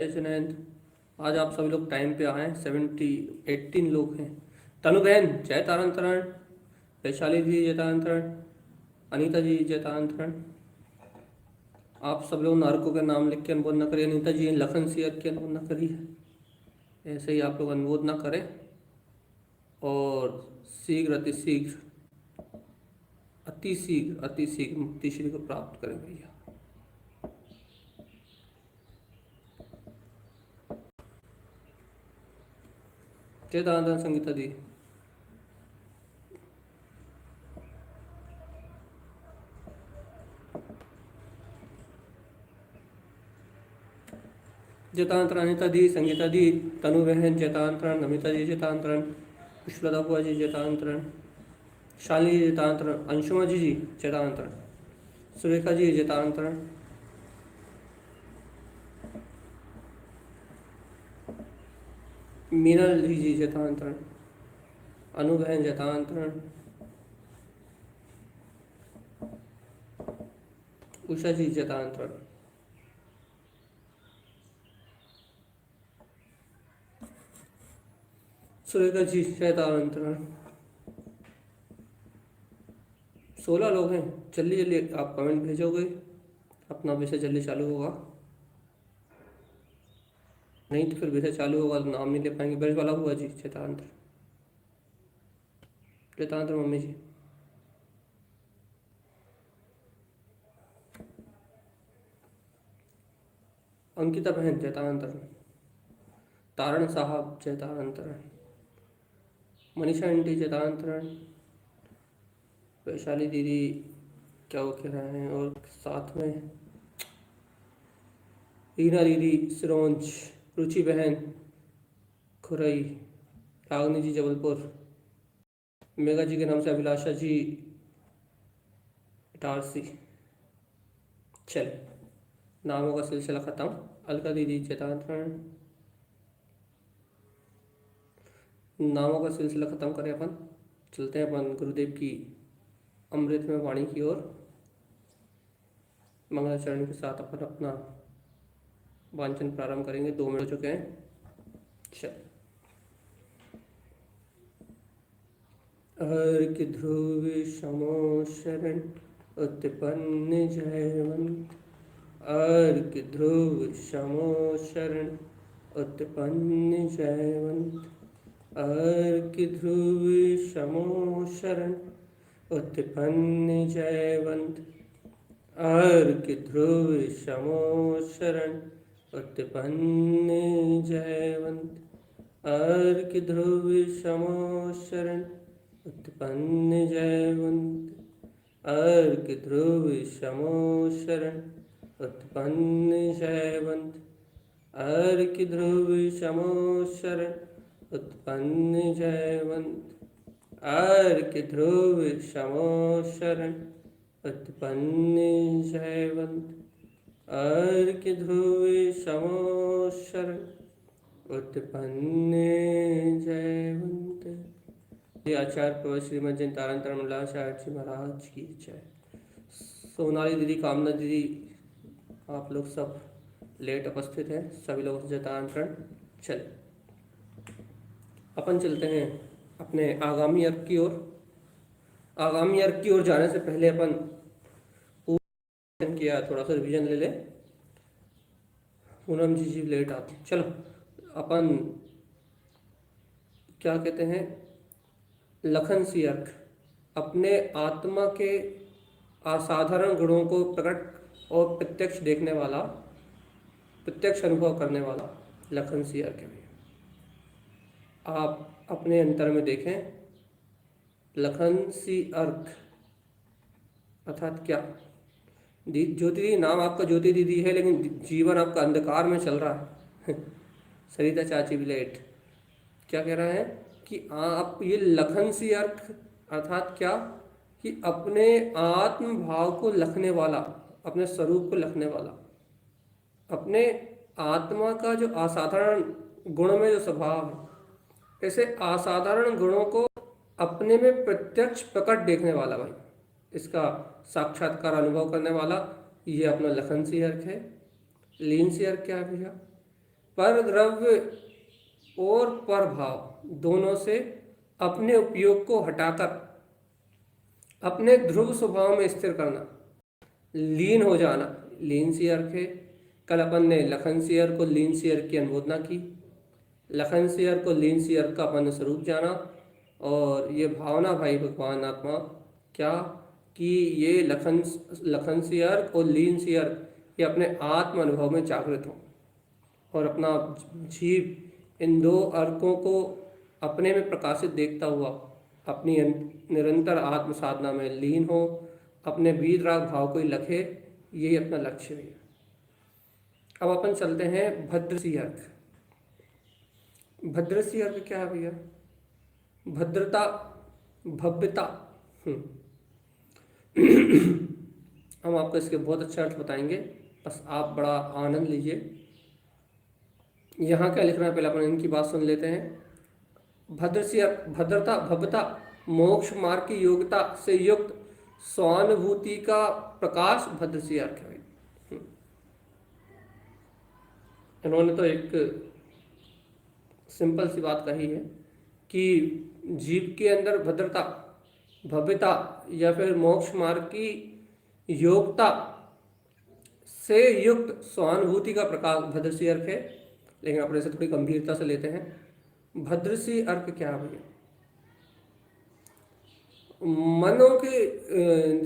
जैसे आज आप सभी लोग टाइम पे आए 18 लोग हैं। तनु बहन जय तारंतरण, वैशाली जी जय तारंतरण, अनीता जी जय तारंतरण। आप सब लोग नारकों के नाम लिख के अनुमोद न करिए। अनीता जी लखन सियर के अनुमोद न करिए। ऐसे ही आप लोग अनुमोद न करें और शीघ्र अति शीघ्र मुक्ति श्री को प्राप्त करें भैया। जय तारंतरण संगीता जी। जयतांतरण अनिता दी, संगीता दी, तनु बहन जयतांतरण, नमिता जी जयतांतरण, पुष्पलता बुआ जी जयतांतरण, शालिनी जी जयतांतरण, अंशुमा जी जयतांतरण, सुरेखा जी जयतांतरण, मीनल जी जयतांतरण, अनु बहन जयतांतरण, उषा जी जयतांतरण, सुरेखा जी जयतांतरण। 16 लोग हैं। जल्दी जल्दी आप कमेंट भेजोगे, अपना विषय जल्दी चालू होगा, नहीं तो फिर विषय चालू होगा तो नाम नहीं ले पाएंगे। बेल वाला हुआ जी जयतांतर, जयतांतर मम्मी जी, अंकिता बहन जयतांतरण, तारण साहब जयतांतरण, मनीषा आंटी जयतांतरण, वैशाली दीदी क्या वो कह रहे हैं, और साथ में रीना दीदी, सिरोंज, रुचि बहन खुरई, रागनी जी जबलपुर, मेगा जी के नाम से अभिलाषा जी इटारसी। चल नामों का सिलसिला खत्म। अलका दीदी जयतांतरण, नामों का सिलसिला खत्म करें अपन। चलते हैं अपन गुरुदेव की अमृत में वाणी की ओर। मंगलाचरण के साथ अपन अपना वांचन प्रारंभ करेंगे। 2 मिनट हो चुके हैं। चल अर्घ ध्रुव शमो शरण उत्पन्न जयवंत, अर्घ ध्रुव शमो शरण उत्पन्न जयवंत, अर्घ ध्रुव शमो शरण उत्पन्न जयवंत, अर्घ ध्रुव शमो शरण उत्पन्न जयवंत, अर्घ ध्रुव शमो शरण उत्पन्न जयवंत, अर्घ ध्रुव शमो शरण उत्पन्न जयवंत, अर्घ ध्रुव शमो शरण उत्पन्न जयवंत, अर्घ ध्रुव शमो शरण उत्पन्न जयवंत, अर्घ ध्रुव शमो शरण उत्पन्न जयवंत। ये आचार्य प्रवर श्रीमद जैन तारंतरण मंडलाचार्य जी महाराज की जय। सोनाली दीदी, कामना दीदी, आप लोग सब लेट उपस्थित हैं। सभी लोगों से जय तारंतरण। चल अपन चलते हैं अपने आगामी अर्घ की ओर। आगामी अर्घ की ओर जाने से पहले अपन किया थोड़ा सा रिवीजन ले ले। पूनम जी लेट आते। चलो अपन क्या कहते हैं, लखन सी अर्घ, अपने आत्मा के असाधारण गुणों को प्रकट और प्रत्यक्ष देखने वाला, प्रत्यक्ष अनुभव करने वाला लखन सी अर्घ है। आप अपने अंतर में देखें, लखन सी अर्घ अर्थात क्या। ज्योति दीदी, नाम आपका ज्योति दीदी है लेकिन जीवन आपका अंधकार में चल रहा है। सरिता चाची भी लेट। क्या कह रहा है कि आप ये लखन सी अर्घ अर्थात क्या कि अपने आत्म भाव को लखने वाला, अपने स्वरूप को लखने वाला, अपने आत्मा का जो असाधारण गुण में जो स्वभाव है, ऐसे असाधारण गुणों को अपने में प्रत्यक्ष प्रकट देखने वाला भाई, इसका साक्षात्कार अनुभव करने वाला, ये अपना लखन सी अर्घ है। लीन सी अर्घ क्या है भैया पर द्रव्य और पर भाव दोनों से अपने उपयोग को हटाकर अपने ध्रुव स्वभाव में स्थिर करना, लीन हो जाना, लीन सी अर्क है। कल अपन ने लखन सी अर्क को लीन सी अर्क की अनुमोदना की, लखन सी अर्क को लीन सी अर्क का अपन ने स्वरूप जाना, और ये भावना भाई भगवान आत्मा क्या कि ये लखन सी अर्क और लीन सी अर्क ये अपने आत्म अनुभव में जागृत हो और अपना जीव इन दो अर्कों को अपने में प्रकाशित देखता हुआ अपनी निरंतर आत्म साधना में लीन हो, अपने वीतराग भाव को ही लखे, यही अपना लक्ष्य है। अब अपन चलते हैं भद्रसी अर्क। भद्रसी अर्क क्या है भैया? भद्रता, भव्यता। हम आपको इसके बहुत अच्छे अर्थ बताएंगे, बस आप बड़ा आनंद लीजिए। यहाँ क्या लिखना है पहले अपन इनकी बात सुन लेते हैं। भद्रसी अर्क, भद्रता, भव्यता, मोक्ष मार्ग की योग्यता से युक्त स्वानुभूति का प्रकाश भद्रसी अर्क है। इन्होंने तो एक सिंपल सी बात कही है कि जीव के अंदर भद्रता, भव्यता या फिर मोक्ष मार्ग की योग्यता से युक्त स्वानुभूति का प्रकाश भद्रसी अर्क है। लेकिन अपने से थोड़ी गंभीरता से लेते हैं। भद्रसी अर्क क्या है भैया? मनो के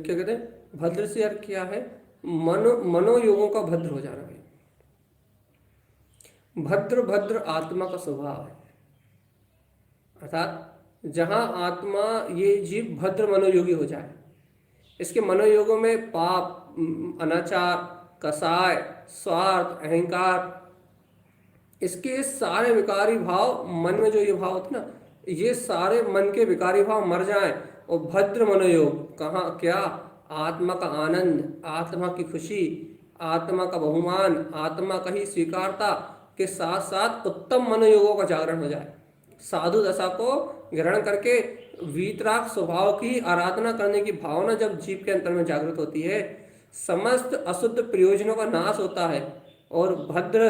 क्या कहते हैं, भद्रसी अर्क क्या है? मनोयोगों का भद्र हो जाना है। भद्र भद्र आत्मा का स्वभाव है, अर्थात जहां आत्मा ये जीव भद्र मनोयोगी हो जाए, इसके मनोयोगों में पाप, अनाचार, कसाय, स्वार्थ, अहंकार, इसके सारे विकारी भाव, मन में जो ये भाव होते ना, ये सारे मन के विकारी भाव मर जाएं और भद्र मनोयोग कहाँ क्या? आत्मा का आनंद, आत्मा की खुशी, आत्मा का बहुमान, आत्मा का ही स्वीकारता के साथ साथ उत्तम मनोयोगों का जागरण हो जाए। साधु दशा को ग्रहण करके वीतराग स्वभाव की आराधना करने की भावना जब जीव के अंतर में जागृत होती है, समस्त अशुद्ध प्रयोजनों का नाश होता है और भद्र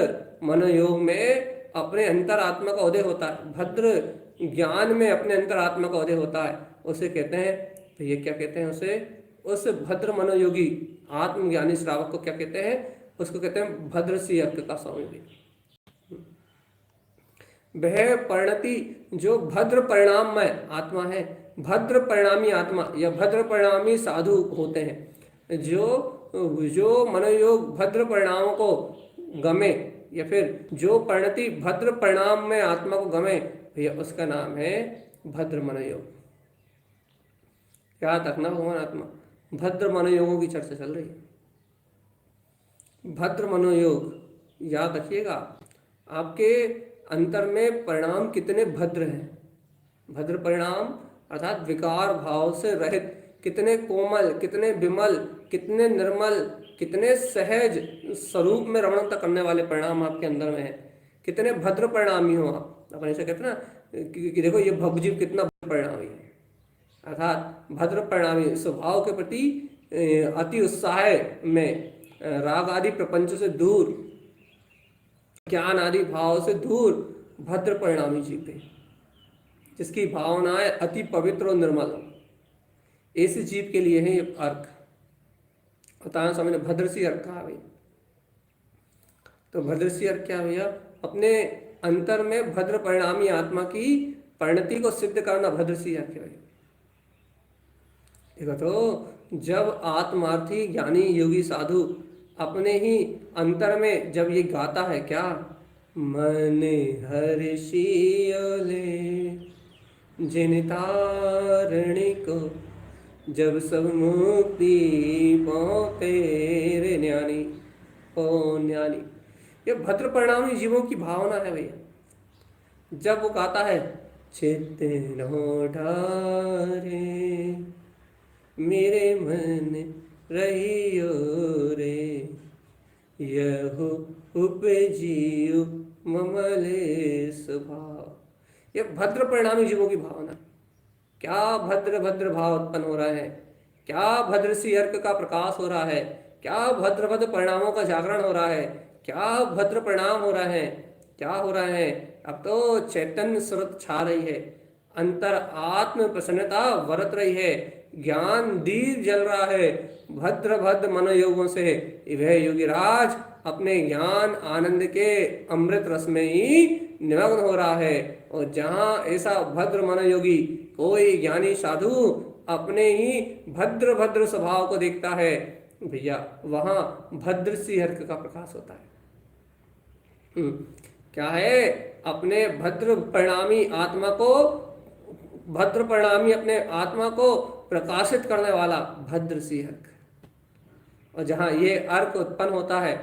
मनोयोग में अपने अंतरात्मा का उदय होता है, भद्र ज्ञान में अपने अंतरात्मा का उदय होता है। उसे कहते हैं, तो ये क्या कहते हैं उसे? उस भद्र मनोयोगी आत्मज्ञानी श्रावक को क्या कहते हैं? उसको कहते हैं भद्रसी अर्क का स्वामी। वह परिणति जो भद्र परिणाम में आत्मा है, भद्र परिणामी आत्मा या भद्र परिणामी साधु होते हैं, जो मनोयोग भद्र परिणामों को गमे या फिर जो परिणति भद्र परिणाम में आत्मा को गमे, भैया उसका नाम है भद्र मनोयोग। याद रखना भगवान आत्मा, भद्र मनोयोगों की चर्चा चल रही है। भद्र मनोयोग याद रखिएगा, आपके अंतर में परिणाम कितने भद्र हैं। भद्र परिणाम अर्थात विकार भाव से रहित, कितने कोमल, कितने विमल, कितने निर्मल, कितने सहज स्वरूप में रमणता करने वाले परिणाम आपके अंदर में है। कितने भद्र परिणामी हो आप। अपन ऐसे कहते हैं ना कि देखो ये भवजीव कितना परिणामी है, अर्थात भद्र परिणामी, स्वभाव के प्रति अति उत्साह में, राग आदि प्रपंच से दूर, ज्ञान आदि भाव से दूर, भद्र परिणामी जीव है, जिसकी भावनाएं अति पवित्र और निर्मल हो। ऐसे जीव के लिए है ये अर्क। बताया समय ने भद्रसी अर्क कहा भाई। तो भद्रसी अर्क क्या भैया? अपने अंतर में भद्र परिणामी आत्मा की परिणति को सिद्ध करना भद्रसी अर्क है भाई। देखो तो जब आत्मार्थी ज्ञानी योगी साधु अपने ही अंतर में जब ये गाता है क्या, मन हर्षियोले जिन तारणी को जब सब मुक्ति पौते रे न्यानी ओ न्यानी, ये भद्र परिणामी जीवों की भावना है भैया। जब वो गाता है चित्त ढारे मेरे मन रहियो रे, यहो उपजियो ममले स्वभाव, ये भद्र परिणामी जीवों की भावना। क्या भद्र भद्र भाव उत्पन्न हो रहा है, क्या भद्रसी अर्क का प्रकाश हो रहा है, क्या भद्र भद्र परिणामों का जागरण हो रहा है, क्या भद्र परिणाम हो रहा है। क्या हो रहा है? अब तो चैतन्य स्रोत छा रही है, अंतर आत्म प्रसन्नता बरत रही है, ज्ञान दीप जल रहा है। भद्र भद्र मनोयोगों से वह योगीराज अपने ज्ञान आनंद के अमृत रस में ही निमग्न हो रहा है। और जहाँ ऐसा भद्र मनोयोगी कोई ज्ञानी साधु अपने ही भद्र भद्र स्वभाव को देखता है भैया, वहां भद्र सी हर्क का प्रकाश होता है। क्या है? अपने भद्र परिणामी आत्मा को, भद्र परिणामी अपने आत्मा को प्रकाशित करने वाला भद्र सी अर्क। और जहां ये अर्क उत्पन्न होता है,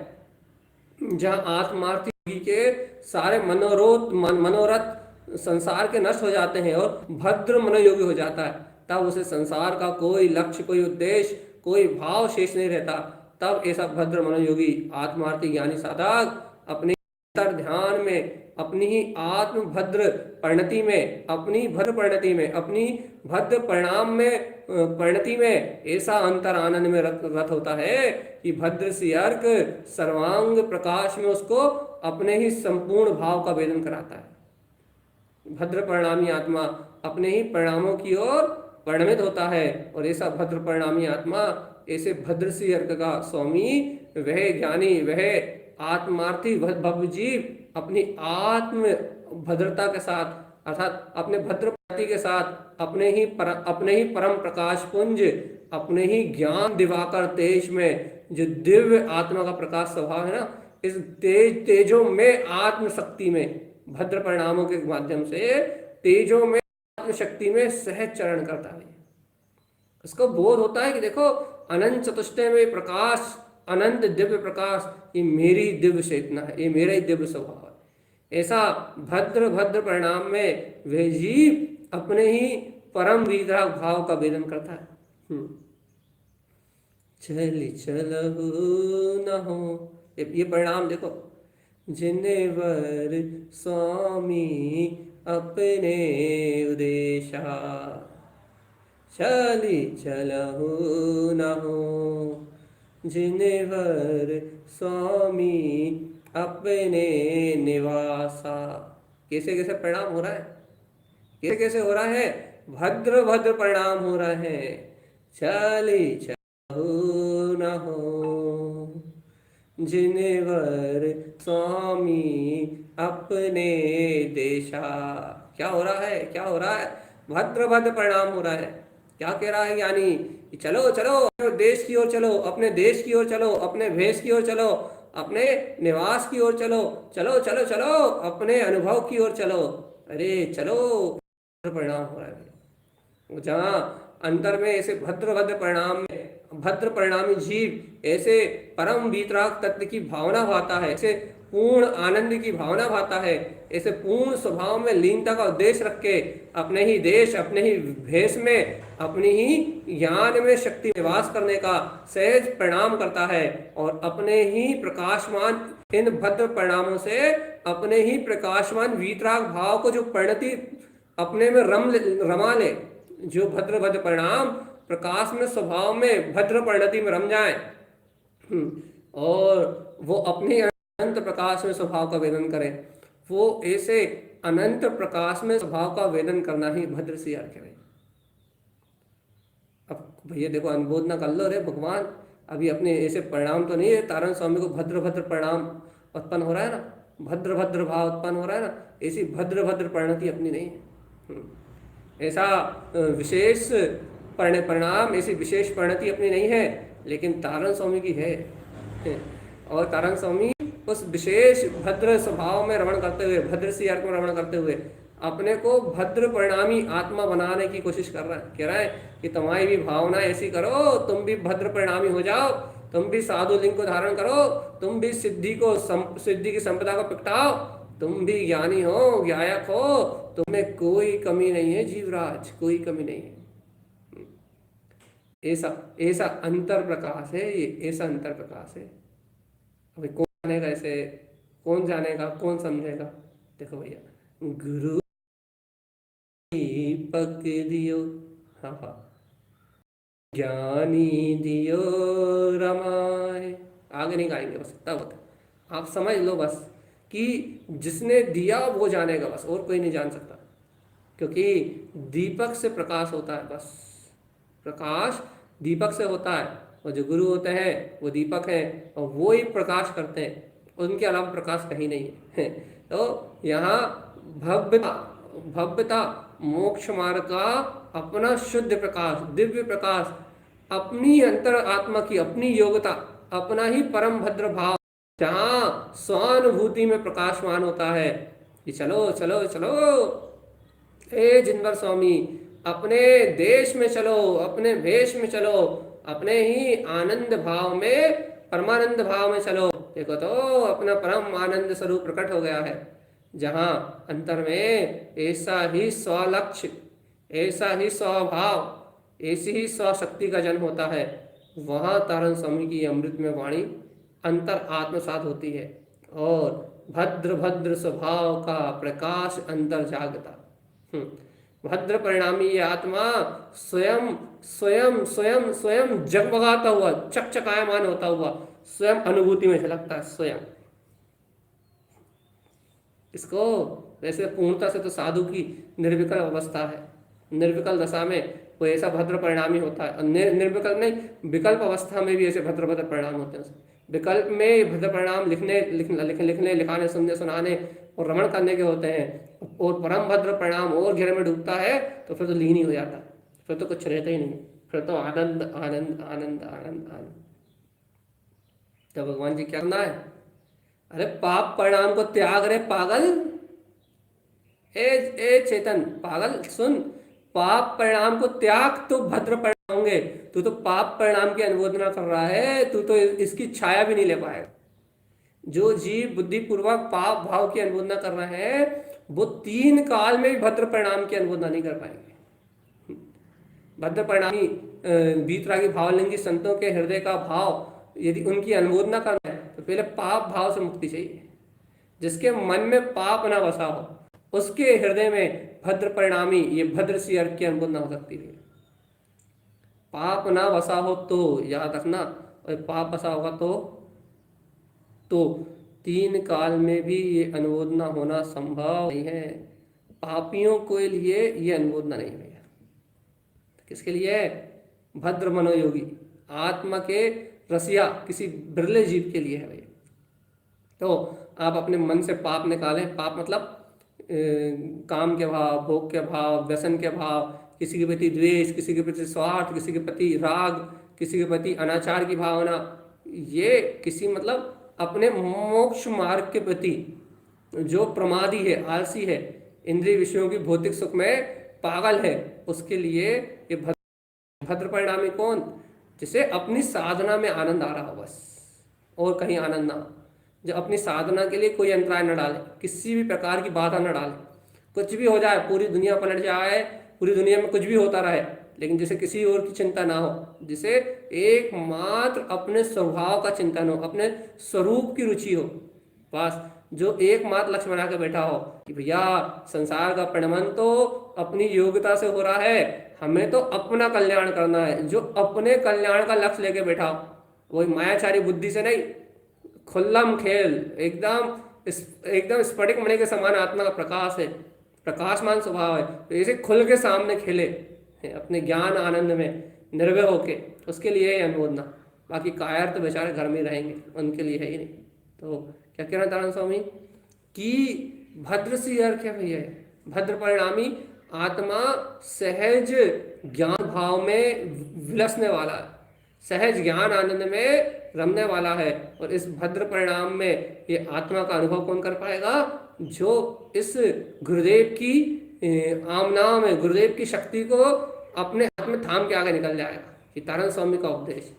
जहां आत्मार्थी योगी के सारे मनोरथ संसार के नष्ट हो जाते हैं और भद्र मनोयोगी हो जाता है, तब उसे संसार का कोई लक्ष्य, कोई उद्देश्य, कोई भाव शेष नहीं रहता। तब ऐसा भद्र मनोयोगी आत्मार्थी ज्ञानी साधक अपने ध्यान में, अपनी ही आत्म भद्र परिणति में, अपनी भद्र परिणति में, अपनी भद्र परिणाम में परिणति में ऐसा अंतर आनंद में रत होता है कि भद्र सी अर्क सर्वांग प्रकाश में उसको अपने ही संपूर्ण भाव का वेदन कराता है। भद्र परिणामी आत्मा अपने ही परिणामों की ओर परिणमित होता है। और ऐसा भद्र परिणामी आत्मा, ऐसे भद्र सी अर्क का स्वामी, वह ज्ञानी, वह आत्मार्थी भवजीव अपनी आत्म भद्रता के साथ, अर्थात अपने भद्र प्रकृति के साथ, अपने ही परम प्रकाश पुंज, अपने ही ज्ञान दिवाकर तेज में जो दिव्य आत्मा का प्रकाश स्वभाव है ना, इस तेजों में, आत्म शक्ति में, भद्र परिणामों के माध्यम से तेजों में, आत्म शक्ति में सहज चरण करता है। उसको बोध होता है कि देखो अनंत चतुष्टय में प्रकाश, अनंत दिव्य प्रकाश, ये मेरी दिव्य चेतना है, ये मेरा ही दिव्य स्वभाव है। ऐसा भद्र भद्र परिणाम में वह जीव अपने ही परम विराग भाव का वेदन करता है। चल चलहु न हो, ये परिणाम देखो, जिनेवर स्वामी अपने उदेशा, चली चलहु न हो, जिनेवर स्वामी अपने निवासा। कैसे कैसे परिणाम हो रहा है, कैसे कैसे हो रहा है? भद्र भद्र परिणाम हो रहा है। चली चलहु न हो, जिनेवर स्वामी अपने देशा। क्या हो रहा है? क्या हो रहा है? भद्र भद्र परिणाम हो रहा है। क्या कह रहा है ज्ञानी? चलो चलो, अपने देश की ओर चलो, अपने देश की ओर चलो, अपने भेष की ओर चलो, अपने निवास की ओर चलो, चलो चलो चलो, अपने अनुभव की ओर चलो। अरे चलो, परिणाम हो रहा है। जहाँ अंतर में ऐसे भद्र भद्र परिणाम में भद्र परिणामी जीव ऐसे परम वीतराग तत्व की भावना भाता है, ऐसे पूर्ण आनंद की भावना भाता है, ऐसे पूर्ण स्वभाव में लीनता का उद्देश्य रख के अपने ही देश, अपने ही भेष में, अपनी ही ज्ञान में शक्ति निवास करने का सहज परिणाम करता है। और अपने ही प्रकाशमान इन भद्र परिणामों से अपने ही प्रकाशमान वीतराग भाव को जो परिणति अपने में रमा ले, जो भद्र भद्र परिणाम प्रकाश में, स्वभाव में, भद्र परिणति में रम जाए, और वो अपने अनंत प्रकाश में स्वभाव का वेदन करें, वो ऐसे अनंत प्रकाश में स्वभाव का वेदन करना ही भद्र सी अर्क है। अब भैया देखो, अनुबोधना कर लो, रे भगवान अभी अपने ऐसे परिणाम तो नहीं है। तारण स्वामी को भद्र भद्र परिणाम उत्पन्न हो रहा है ना, भद्र भद्र भाव उत्पन्न हो रहा है ना, ऐसी भद्र भद्र परिणति अपनी नहीं है। ऐसा विशेष परिणाम, ऐसी विशेष परिणति अपनी नहीं है, लेकिन तारण स्वामी की है। और तारण स्वामी उस विशेष भद्र स्वभाव में रमण करते हुए, भद्र सी अर्क में रमण करते हुए अपने को भद्र परिणामी आत्मा बनाने की कोशिश कर रहा है। कह रहा है कि तुम्हारी भी भावना ऐसी करो, तुम भी भद्र परिणामी हो जाओ, तुम भी साधु लिंग को धारण करो, तुम भी सिद्धि की संपदा को प्रगटाओ, तुम भी ज्ञानी हो, ज्ञायक हो, तुम्हें कोई कमी नहीं है जीवराज, कोई कमी नहीं है। ऐसा अंतर प्रकाश है ये, ऐसा अंतर प्रकाश है। अभी कौन जानेगा ऐसे, कौन जानेगा, कौन समझेगा? देखो भैया, गुरु दीपक दियो, हाँ हाँ, ज्ञानी दियो रमाए। आगे नहीं गाएंगे, बस इतना होता, आप समझ लो बस। कि जिसने दिया वो जानेगा बस, और कोई नहीं जान सकता। क्योंकि दीपक से प्रकाश होता है, बस प्रकाश दीपक से होता है, और जो गुरु होते हैं वो दीपक हैं और वो ही प्रकाश करते हैं, उनके अलावा प्रकाश कहीं नहीं है। तो यहाँ भव्यता, भव्यता मोक्ष मार्ग का अपना शुद्ध प्रकाश, दिव्य प्रकाश, अपनी अंतर आत्मा की अपनी योग्यता, अपना ही परम भद्र भाव, जहाँ स्वानुभूति में प्रकाशमान होता है कि चलो चलो चलो हे जिनवर स्वामी, अपने देश में चलो, अपने भेष में चलो, अपने ही आनंद भाव में, परमानंद भाव में चलो। देखो तो अपना परम आनंद स्वरूप प्रकट हो गया है, जहाँ अंतर में ऐसा ही स्वलक्ष्य, ऐसा ही स्वभाव, ऐसी ही स्वशक्ति का जन्म होता है। वहाँ तारण स्वामी की अमृत में वाणी अंतर आत्मसात होती है और भद्र भद्र स्वभाव का प्रकाश अंतर जागता। भद्र परिणामी ये आत्मा स्वयं स्वयं स्वयं स्वयं जगमगाता हुआ, चकचकायमान होता हुआ स्वयं अनुभूति में झलकता है स्वयं। इसको वैसे पूर्णता से तो साधु की निर्विकल अवस्था है, निर्विकल दशा में वो ऐसा भद्र परिणामी होता है। निर्विकल्प नहीं, विकल्प अवस्था में भी ऐसे भद्र भद्र परिणाम होते हैं। विकल्प में भद्र परिणाम लिखने लिखाने, सुनने सुनाने और रमण करने के होते हैं, और परम भद्र परिणाम और घेरे में डूबता है तो फिर तो लीन ही हो जाता है, फिर तो कुछ रहता ही नहीं, फिर तो आनंद आनंद आनंद आनंद आनंद। तो भगवान जी क्या करना है? अरे पाप परिणाम को त्याग रे पागल, ए चेतन पागल सुन, पाप परिणाम को त्याग तो भद्र परिणाम होंगे। तू तो पाप परिणाम की अनुमोदना कर रहा है, तू तो इसकी छाया भी नहीं ले पाएगा। जो जीव बुद्धिपूर्वक पाप भाव की अनुमोदना कर रहे हैं वो 3 काल में भी भद्र परिणाम की अनुमोदना नहीं कर पाएंगे। भद्र परिणामी बीतरागी भावलिंगी संतों के हृदय का भाव यदि उनकी अनुमोदना करना है तो पहले पाप भाव से मुक्ति चाहिए। जिसके मन में पाप ना बसा हो उसके हृदय में भद्र परिणामी ये भद्र सी अर्थ की अनुमोदना हो सकती है। पाप ना बसा हो तो याद रखना, और पाप बसा होगा तो 3 काल में भी ये अनुमोदना होना संभव नहीं है। पापियों के लिए ये अनुमोदना नहीं है। किसके लिए? भद्र मनोयोगी आत्मा के रसिया किसी बिरले जीव के लिए है भैया। तो आप अपने मन से पाप निकालें। पाप मतलब काम के भाव, भोग के भाव, व्यसन के भाव, किसी के प्रति द्वेष, किसी के प्रति स्वार्थ, किसी के प्रति राग, किसी के प्रति अनाचार की भावना, ये किसी मतलब अपने मोक्ष मार्ग के प्रति जो प्रमादी है, आलसी है, इंद्रिय विषयों की भौतिक सुख में पागल है, उसके लिए ये भद्र परिणामी कौन? जिसे अपनी साधना में आनंद आ रहा हो बस, और कहीं आनंद ना हो। जो अपनी साधना के लिए कोई अंतराय न डाले, किसी भी प्रकार की बाधा न डाले, कुछ भी हो जाए, पूरी दुनिया पलट जाए, पूरी दुनिया में कुछ भी होता रहे, लेकिन जिसे किसी और की चिंता ना हो, जिसे एकमात्र अपने स्वभाव का चिंतन हो, अपने स्वरूप की रुचि हो, बस जो एकमात्र लक्ष्य बना के बैठा हो कि भैया संसार का परिणमन तो अपनी योग्यता से हो रहा है, हमें तो अपना कल्याण करना है। जो अपने कल्याण का लक्ष्य लेके बैठा हो, वही मायाचारी बुद्धि से नहीं, खुल्लम खेल एकदम स्फटिक मणि के समान आत्मा का प्रकाश है, प्रकाशमान स्वभाव है, तो इसे खुल के सामने खेले अपने ज्ञान आनंद में निर्भय होके, उसके लिए है अनुमोदना। बाकी कायर तो बेचारे घर में रहेंगे, उनके लिए है ही नहीं। तो क्या कहना तारण स्वामी कि भद्र सी अर्थ है भैया, भद्र परिणामी आत्मा सहज ज्ञान भाव में विलसने वाला है, सहज ज्ञान आनंद में रमने वाला है। और इस भद्र परिणाम में ये आत्मा का अनुभव कौन कर पाएगा? जो इस गुरुदेव की आमना में गुरुदेव की शक्ति को अपने हाथ में थाम के आगे निकल जाएगा। ये तारण स्वामी का उपदेश।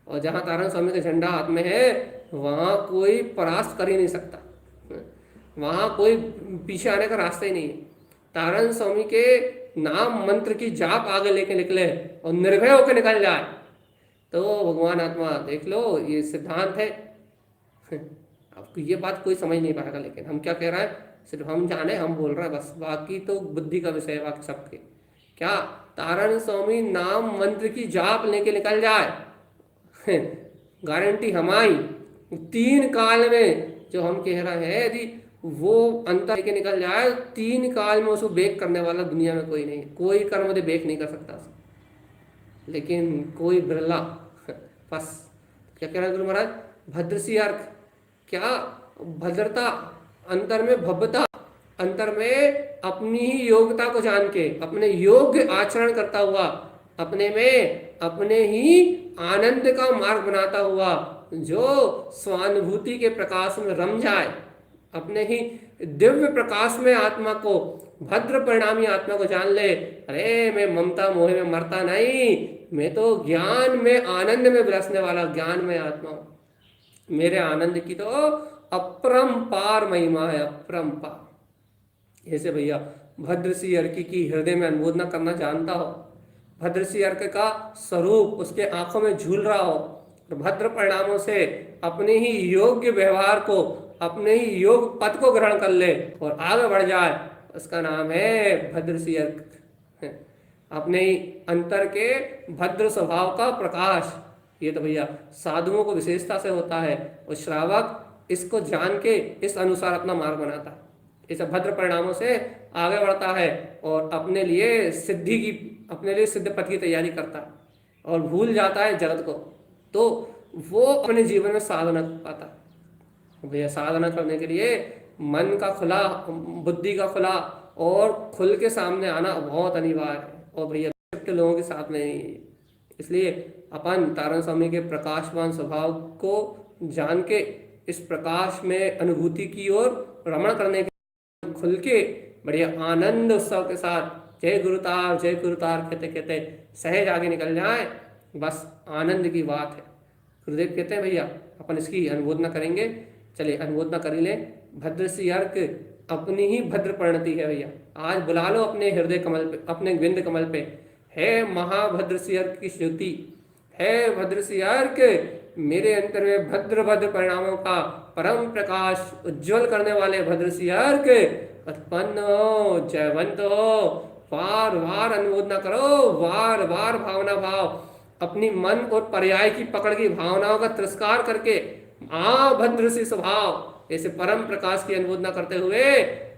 और जहाँ तारण स्वामी का झंडा हाथ में है वहाँ कोई परास्त कर ही नहीं सकता, वहाँ कोई पीछे आने का रास्ता ही नहीं है। तारण स्वामी के नाम मंत्र की जाप आगे लेके निकले और निर्भय होकर निकल जाए तो भगवान आत्मा देख लो, ये सिद्धांत है। आपको ये बात कोई समझ नहीं पाएगा, लेकिन हम क्या कह रहे हैं, सिर्फ हम जाने, हम बोल रहे हैं बस, बाकी तो बुद्धि का विषय है बाकी सबके। क्या तारण स्वामी नाम मंत्र की जाप लेके निकल जाए, गारंटी हमारी 3 काल में जो हम कह रहे हैं, यदि वो अंतर लेके निकल जाए, 3 काल में उसको बेक करने वाला दुनिया में कोई नहीं, कोई कर्म यदि बेक नहीं कर सकता, लेकिन कोई बिरला। बस क्या कह रहे हैं गुरु महाराज, भद्र सी अर्क, क्या भद्रता, अंतर में भव्यता, अंतर में अपनी ही योग्यता को जान के, अपने योग्य आचरण करता हुआ, अपने में अपने ही आनंद का मार्ग बनाता हुआ, जो स्वानुभूति के प्रकाश में रम जाए, अपने ही दिव्य प्रकाश में आत्मा को, भद्र परिणामी आत्मा को जान ले, अरे मैं ममता मोह में मरता नहीं, मैं तो ज्ञान में आनंद में विलसने वाला ज्ञान में आत्मा हूं। मेरे आनंद की तो अपरंपार महिमा है, अपरंपार। ऐसे भैया भद्र सी अर्की की हृदय में अनुमोदना करना जानता हो, भद्र सी अर्क का स्वरूप उसके आंखों में झूल रहा हो, और भद्र परिणामों से अपने ही योग्य व्यवहार को, अपने ही योग पद को ग्रहण कर ले और आगे बढ़ जाए, उसका नाम है भद्र सी अर्क। अपने ही अंतर के भद्र स्वभाव का प्रकाश, ये तो भैया साधुओं को विशेषता से होता है, और श्रावक इसको जान के इस अनुसार अपना मार्ग बनाता है, इस भद्र परिणामों से आगे बढ़ता है और अपने लिए सिद्धि की, अपने लिए सिद्ध पथ की तैयारी करता है, और भूल जाता है जगत को, तो वो अपने जीवन में साधना पाता है। भैया साधना करने के लिए मन का खुला, बुद्धि का खुला और खुल के सामने आना बहुत अनिवार्य है, और भैया के लोगों के साथ में नहीं। इसलिए अपन तारण स्वामी के प्रकाशवान स्वभाव को जान के इस प्रकाश में अनुभूति की ओर रमण करने के, खुल के बढ़िया आनंद उत्सव के साथ जय गुरुतार कहते कहते सहज आगे निकल जाए, बस आनंद की बात है। गुरुदेव कहते हैं भैया अपन इसकी अनुमोदना करेंगे, चलिए अनुमोदना कर ही लें। भद्र सी अर्क अपनी ही भद्र परिणति है भैया, आज बुला लो अपने हृदय कमल पे, अपने विंद कमल पे, है महाभद्र सी अर्क की स्तुति, है भद्र सी अर्क मेरे अंतर में भद्र भद्र परिणामों का परम प्रकाश उज्जवल करने वाले भद्र सी अर्क उत्पन्न हो, जयवंत हो, बार बार अनुमोदना करो, बार बार भावना भाव, अपनी मन और पर्याय की पकड़ की भावनाओं का तिरस्कार करके भद्र सी स्वभाव ऐसे परम प्रकाश की अनुमोदना करते हुए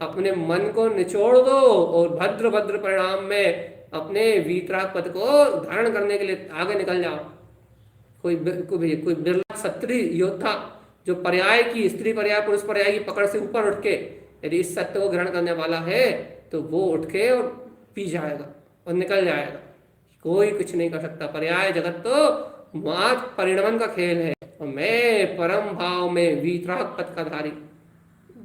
अपने मन को निचोड़ दो और भद्र भद्र परिणाम में अपने वीतराग पद को धारण करने के लिए आगे निकल जाओ। कोई बिरला क्षत्रिय योद्धा जो पर्याय की, स्त्री पर्याय पुरुष पर्याय की पकड़ से ऊपर उठ के यदि इस सत्य को ग्रहण करने वाला है, तो वो उठ के और पी जाएगा और निकल जाएगा, कोई कुछ नहीं कर सकता। पर्याय जगत तो मात्र परिणमन का खेल है, और मैं परम भाव में वीतराग पद का धारी,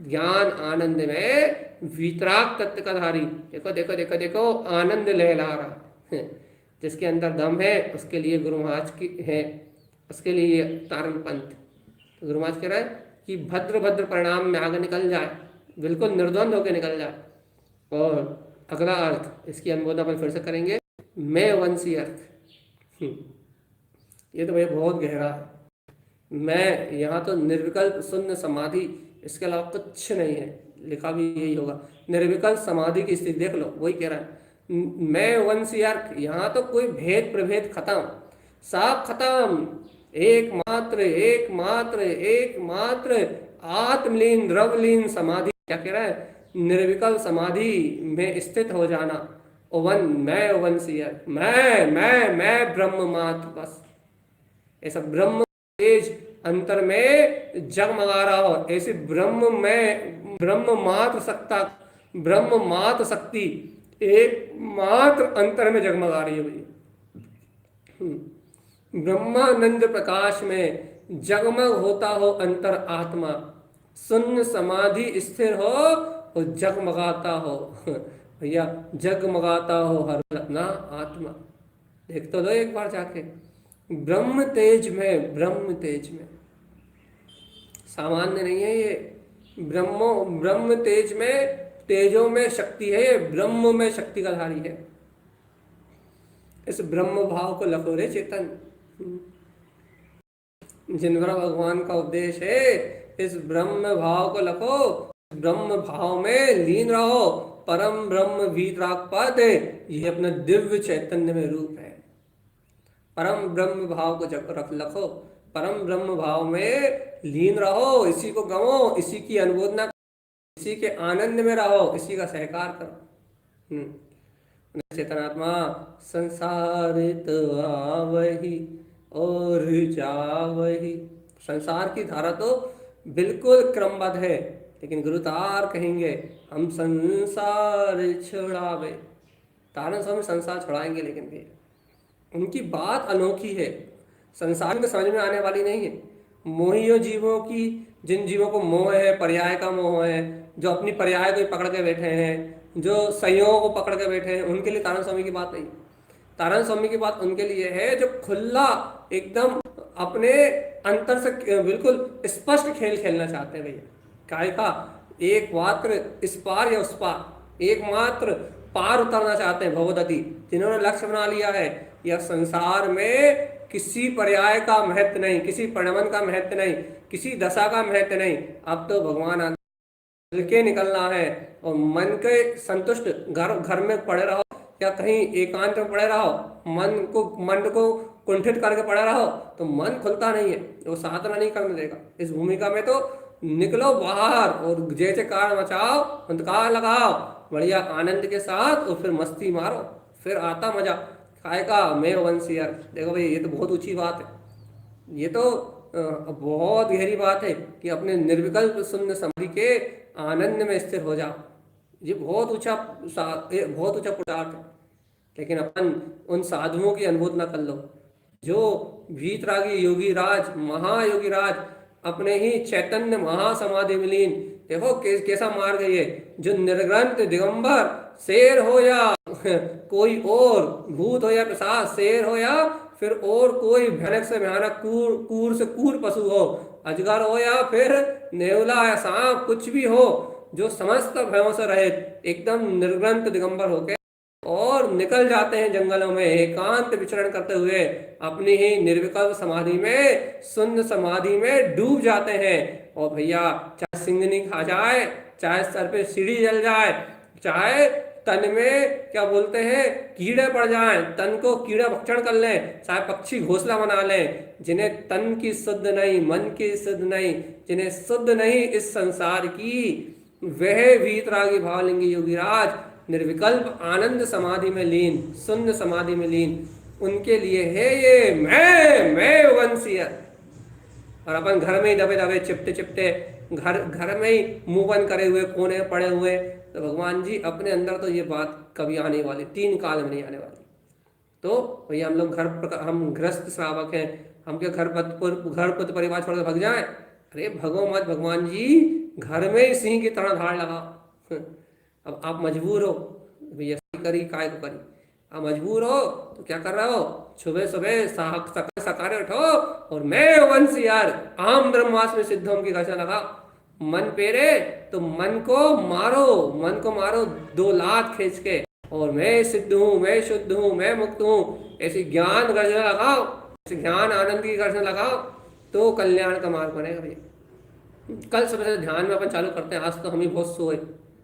ज्ञान आनंद में वीतराग तत्व का धारी। देखो देखो देखो देखो आनंद लहला रहा है, जिसके अंदर दम है उसके लिए गुरु महाराज की है, उसके लिए तारण पंथ। तो गुरु महाराज कह रहा है कि भद्र भद्र परिणाम में आगे निकल जाए, बिल्कुल निर्द्वंद होकर निकल जाए। और अगला अर्थ इसकी अनुमोदन अपन फिर से करेंगे, मैं वंशी अर्थ। ये तो भाई बहुत गहरा है। मैं यहाँ तो निर्विकल्प शून्य समाधि, इसके अलावा कुछ नहीं है, लिखा भी यही होगा, निर्विकल्प समाधि की स्थिति देख लो, वही कह रहा है मैं वंशी अर्थ। यहाँ तो कोई भेद प्रभेद खत्म, सब खत्म, एकमात्र एकमात्र एकमात्र आत्मलीन द्रवलीन समाधि। क्या कह रहा है, निर्विकल्प समाधि में स्थित हो जाना। वन मैं वंशी अर्थ, मैं ब्रह्म मात्र, बस ऐसा ब्रह्म तेज अंतर में जगमगा रहा हो, ऐसे ब्रह्म में ब्रह्म मात्र सत्ता, ब्रह्म मात्र शक्ति एकमात्र अंतर में जगमगा रही है भैया। ब्रह्मानंद प्रकाश में जगमग होता हो अंतर आत्मा, शून्य समाधि स्थिर हो और जगमगाता हो भैया, जगमगाता हो हर अपना आत्मा। देख तो दो एक बार जाके, ब्रह्म तेज में, ब्रह्म तेज में, सामान्य नहीं है ये, ब्रह्म तेज में, तेजों में शक्ति है, ब्रह्म में शक्ति का धारी है। इस ब्रह्म भाव को लखो रे चेतन, जिन पर भगवान का उपदेश है, इस ब्रह्म भाव को लखो, ब्रह्म भाव में लीन रहो। परम ब्रह्म वीतराग पद ये अपना दिव्य चैतन्य में रूप है। परम ब्रह्म भाव को जब रख लखो, परम ब्रह्म भाव में लीन रहो, इसी को गमो, इसी की अनुमोदना, इसी के आनंद में रहो, इसी का सहकार करो। चेतनात्मा संसारित आवही और जावही। संसार की धारा तो बिल्कुल क्रमबद्ध है, लेकिन गुरुतार कहेंगे हम संसार छुड़ावे। तारण स्वामी संसार छुड़ाएंगे, लेकिन भी उनकी बात अनोखी है, संसार में समझ में आने वाली नहीं है। मोहियों जीवों की, जिन जीवों को मोह है, पर्याय का मोह है, जो अपनी पर्याय को ही पकड़ के बैठे हैं, जो संयोग को पकड़ के बैठे हैं, उनके लिए तारण स्वामी की बात नहीं। तारण स्वामी की बात उनके लिए है जो खुला एकदम अपने अंतर से बिल्कुल स्पष्ट खेल खेलना चाहते हैं। भैया काय का एक मात्र इस पार या उस पार, एकमात्र पार उतरना चाहते हैं भवदति, जिन्होंने लक्ष्य बना लिया है यह संसार में किसी पर्याय का महत्व नहीं, किसी परिणमन का महत्व नहीं, किसी दशा का महत्व नहीं। अब तो भगवान चल के निकलना है, और मन के संतुष्ट घर में पड़े रहो या कहीं एकांत में पड़े रहो, मन को कुंठित करके पड़े रहो तो मन खुलता नहीं है, वो साधना नहीं करने देगा। इस भूमिका में तो निकलो बाहर और जैसे कार मचाओ, अंधकार लगाओ बढ़िया आनंद के साथ, और फिर मस्ती मारो, फिर आता मजा। काय का मैं वंश यार, देखो भाई ये तो बहुत ऊंची बात है, ये तो बहुत गहरी बात है कि अपने निर्विकल्प शून्य समाधि के आनंद में स्थिर हो जाओ। ये बहुत ऊंचा पुरुषार्थ है, लेकिन अपन उन साधुओं की अनुभूति न कर लो जो भीतरागी योगी राज, महायोगी राज, अपने ही चैतन्य महासमाधि विलीन। देखो कैसा मार्ग है ये, जो निर्ग्रंथ दिगंबर शेर हो या कोई और भूत हो या पिशाच, शेर हो या फिर और कोई भयानक से भयानक कूर से कूर पशु हो, अजगर हो या फिर नेवला या सांप, कुछ भी हो, जो समस्त भयों से रहित एकदम निर्ग्रंथ दिगंबर होके और निकल जाते हैं जंगलों में एकांत विचरण करते हुए, अपनी ही निर्विकल्प समाधि में, शून्य समाधि में डूब जाते हैं। और भैया चाहे सिंगनी खा जाए, चाहे सर पे सीढ़ी जल जाए, चाहे तन में क्या बोलते हैं कीड़े पड़ जाएं, तन को कीड़ा भक्षण कर लें, चाहे पक्षी घोंसला बना लें, जिन्हें तन की शुद्ध नहीं, मन की शुद्ध नहीं, जिन्हें शुद्ध नहीं इस संसार की, वह वीतरागी भावलिंगी योगीराज निर्विकल्प आनंद समाधि में लीन, शून्य समाधि में लीन, उनके लिए है ये मैं वंशीय। और अपन घर में ही दबे दबे चिपटे चिपटे, घर में ही मुंह बंद करे हुए, कोने पड़े हुए, तो भगवान जी अपने अंदर तो ये बात कभी आने वाली, 3 काल में नहीं आने वाली। तो भैया हम लोग हम गृहस्थ श्रावक हैं, हम क्या घर पत परिवार छोड़कर भग जाए? अरे भगो मत भगवान जी, घर में ही सिंह की तरह धाड़ लगाओ। अब आप मजबूर हो भैया, करी काय को करी, आप मजबूर हो तो क्या कर रहे हो, सुबह सुबह सकारे उठो और मैं वंश यार आम ब्रह्मास में सिद्धों की घोषणा लगा। मन पेरे तो मन को मारो 2 लात खींच के, और मैं सिद्ध हूँ, मैं शुद्ध हूँ, मैं मुक्त हूँ, ऐसी ज्ञान गर्जना लगाओ, ऐसी ज्ञान आनंद की गर्जना लगाओ, तो कल्याण का मार्ग बनेगा भैया। कल सुबह से ध्यान में अपन चालू करते हैं, आज तो हम ही बहुत सोए,